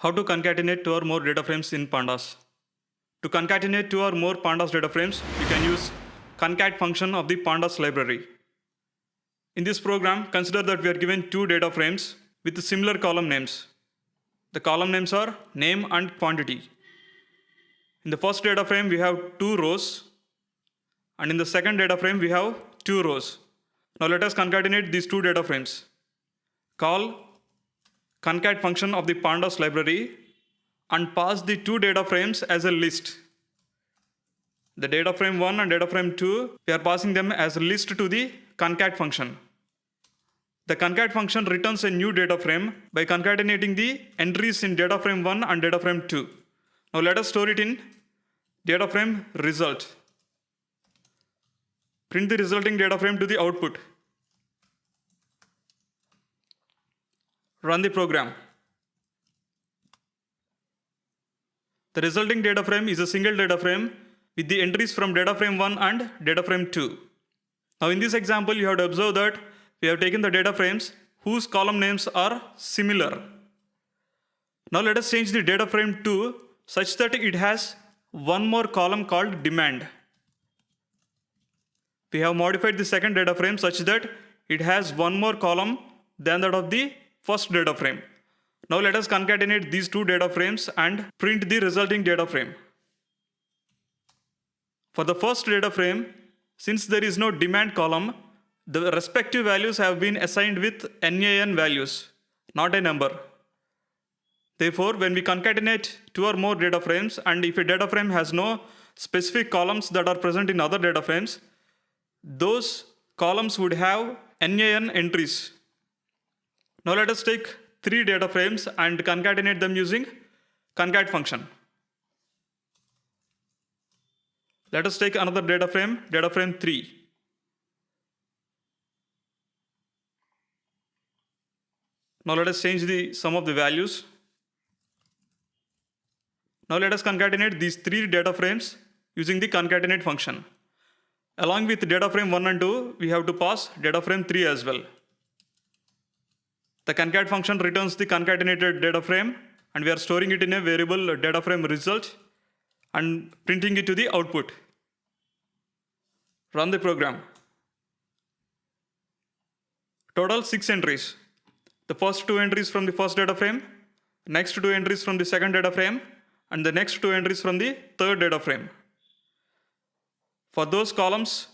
How to concatenate two or more data frames in pandas. To concatenate two or more pandas data frames, you can use concat function of the pandas library. In this program, consider that we are given two data frames with similar column names. The column names are name and quantity. In the first data frame, we have two rows, and in the second data frame, we have two rows. Now let us concatenate these two data frames. Call concat function of the pandas library and pass the two data frames as a list. The data frame 1 and data frame 2, we are passing them as a list to the concat function. The concat function returns a new data frame by concatenating the entries in data frame 1 and data frame 2. Now let us store it in data frame result. Print the resulting data frame to the output. Run the program. The resulting data frame is a single data frame with the entries from data frame 1 and data frame 2. Now in this example, you have to observe that we have taken the data frames whose column names are similar. Now let us change the data frame 2 such that it has one more column called demand. We have modified the second data frame such that it has one more column than that of the first data frame. Now let us concatenate these two data frames and print the resulting data frame. For the first data frame, since there is no demand column, the respective values have been assigned with NaN values, not a number. Therefore, when we concatenate two or more data frames, and if a data frame has no specific columns that are present in other data frames, those columns would have NaN entries. Now let us take three data frames and concatenate them using concat function. Let us take another data frame 3. Now let us change the sum of the values. Now let us concatenate these three data frames using the concatenate function. Along with data frame 1 and 2, we have to pass data frame 3 as well. The concat function returns the concatenated data frame, and we are storing it in a variable data frame result and printing it to the output. Run the program. Total 6 entries. The first 2 entries from the first data frame, next 2 entries from the second data frame, and the next 2 entries from the third data frame. For those columns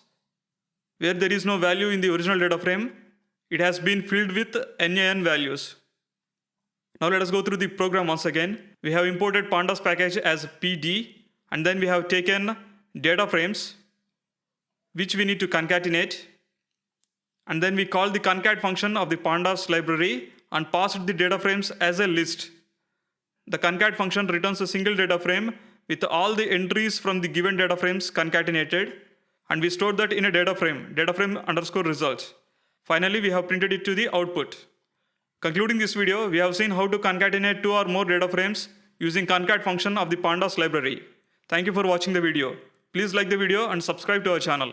where there is no value in the original data frame, it has been filled with NaN values. Now let us go through the program once again. We have imported pandas package as PD, and then we have taken data frames which we need to concatenate, and then we call the concat function of the pandas library and passed the data frames as a list. The concat function returns a single data frame with all the entries from the given data frames concatenated, and we stored that in a data frame underscore results. Finally, we have printed it to the output. Concluding this video, we have seen how to concatenate two or more data frames using concat function of the pandas library. Thank you for watching the video. Please like the video and subscribe to our channel.